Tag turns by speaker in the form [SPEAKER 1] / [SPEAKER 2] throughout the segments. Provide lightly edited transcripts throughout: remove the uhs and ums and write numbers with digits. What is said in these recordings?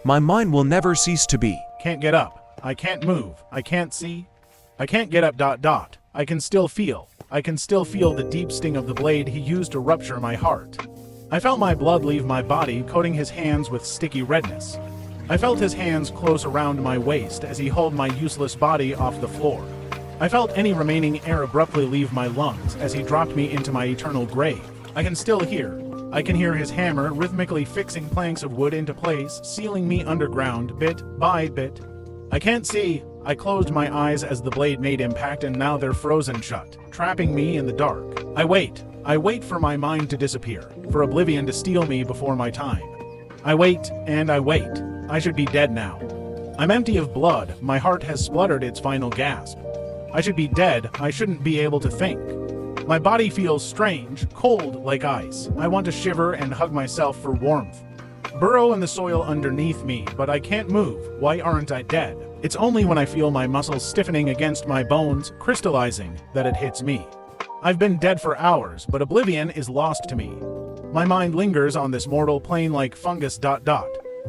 [SPEAKER 1] My mind will never cease to be.
[SPEAKER 2] Can't get up. I can't move. I can't see. I can't get up. I can still feel. I can still feel the deep sting of the blade he used to rupture my heart. I felt my blood leave my body, coating his hands with sticky redness. I felt his hands close around my waist as he hauled my useless body off the floor. I felt any remaining air abruptly leave my lungs as he dropped me into my eternal grave. I can still hear. I can hear his hammer rhythmically fixing planks of wood into place, sealing me underground bit by bit. I can't see. I closed my eyes as the blade made impact, and now they're frozen shut, trapping me in the dark. I wait. I wait for my mind to disappear, for oblivion to steal me before my time. I wait, and I wait. I should be dead now. I'm empty of blood. My heart has spluttered its final gasp. I should be dead. I shouldn't be able to think. My body feels strange, cold like ice. I want to shiver and hug myself for warmth. Burrow in the soil underneath me, but I can't move. Why aren't I dead? It's only when I feel my muscles stiffening against my bones, crystallizing, that it hits me. I've been dead for hours, but oblivion is lost to me. My mind lingers on this mortal plane like fungus.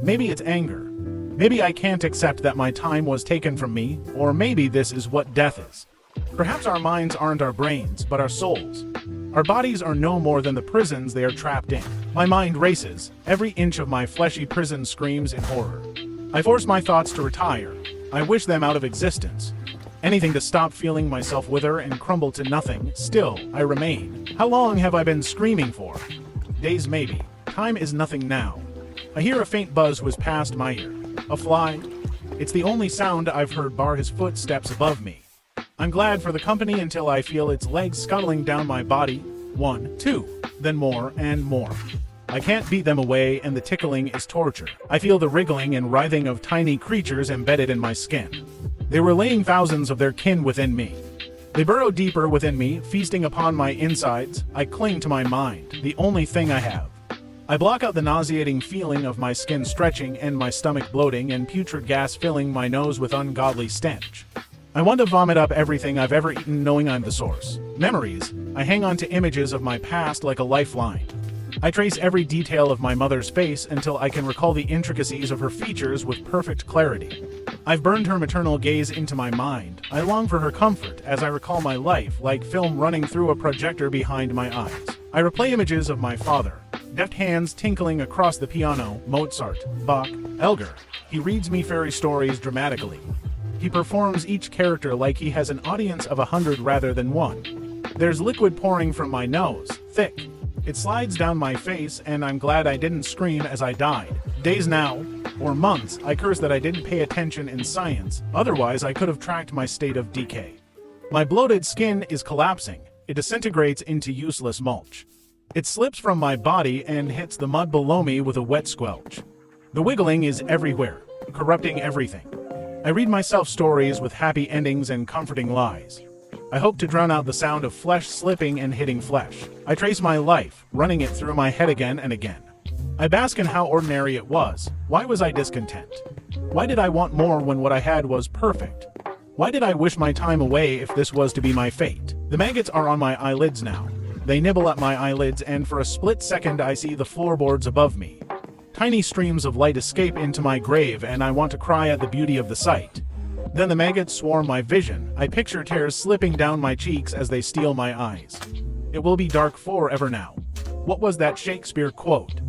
[SPEAKER 2] Maybe it's anger. Maybe I can't accept that my time was taken from me, or maybe this is what death is. Perhaps our minds aren't our brains, but our souls. Our bodies are no more than the prisons they are trapped in. My mind races. Every inch of my fleshy prison screams in horror. I force my thoughts to retire. I wish them out of existence. Anything to stop feeling myself wither and crumble to nothing. Still, I remain. How long have I been screaming for? Days maybe. Time is nothing now. I hear a faint buzz whiz past my ear. A fly? It's the only sound I've heard bar his footsteps above me. I'm glad for the company until I feel its legs scuttling down my body. 1, 2, then more and more. I can't beat them away, and the tickling is torture. I feel the wriggling and writhing of tiny creatures embedded in my skin. They were laying thousands of their kin within me. They burrow deeper within me, feasting upon my insides. I cling to my mind, the only thing I have. I block out the nauseating feeling of my skin stretching and my stomach bloating and putrid gas filling my nose with ungodly stench. I want to vomit up everything I've ever eaten, knowing I'm the source. Memories. I hang on to images of my past like a lifeline. I trace every detail of my mother's face until I can recall the intricacies of her features with perfect clarity. I've burned her maternal gaze into my mind. I long for her comfort as I recall my life like film running through a projector behind my eyes. I replay images of my father. Deft hands tinkling across the piano, Mozart, Bach, Elgar. He reads me fairy stories dramatically. He performs each character like he has an audience of 100 rather than 1. There's liquid pouring from my nose, thick. It slides down my face, and I'm glad I didn't scream as I died. Days now, or months, I curse that I didn't pay attention in science, otherwise I could have tracked my state of decay. My bloated skin is collapsing. It disintegrates into useless mulch. It slips from my body and hits the mud below me with a wet squelch. The wiggling is everywhere, corrupting everything. I read myself stories with happy endings and comforting lies. I hope to drown out the sound of flesh slipping and hitting flesh. I trace my life, running it through my head again and again. I bask in how ordinary it was. Why was I discontent? Why did I want more when what I had was perfect? Why did I wish my time away if this was to be my fate? The maggots are on my eyelids now. They nibble at my eyelids, and for a split second I see the floorboards above me. Tiny streams of light escape into my grave, and I want to cry at the beauty of the sight. Then the maggots swarm my vision. I picture tears slipping down my cheeks as they steal my eyes. It will be dark forever now. What was that Shakespeare quote?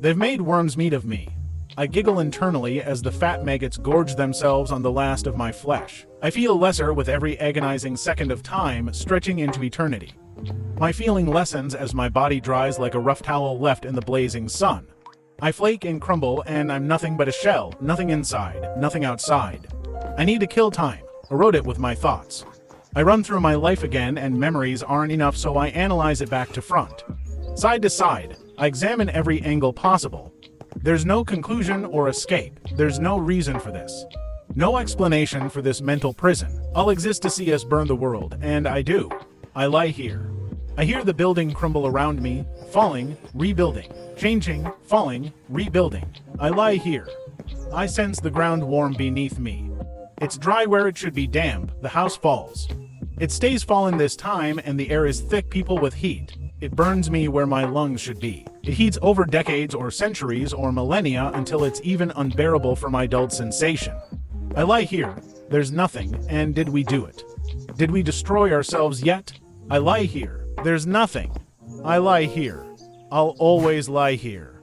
[SPEAKER 2] They've made worms meat of me. I giggle internally as the fat maggots gorge themselves on the last of my flesh. I feel lesser with every agonizing second of time, stretching into eternity. My feeling lessens as my body dries like a rough towel left in the blazing sun. I flake and crumble, and I'm nothing but a shell, nothing inside, nothing outside. I need to kill time, erode it with my thoughts. I run through my life again, and memories aren't enough, so I analyze it back to front. Side to side, I examine every angle possible. There's no conclusion or escape. There's no reason for this. No explanation for this mental prison. I'll exist to see us burn the world, and I do. I lie here. I hear the building crumble around me, falling, rebuilding, changing, falling, rebuilding. I lie here. I sense the ground warm beneath me. It's dry where it should be damp. The house falls. It stays fallen this time, and the air is thick people with heat. It burns me where my lungs should be. It heats over decades or centuries or millennia until it's even unbearable for my dulled sensation. I lie here. There's nothing, and did we do it? Did we destroy ourselves yet? I lie here. There's nothing. I lie here. I'll always lie here.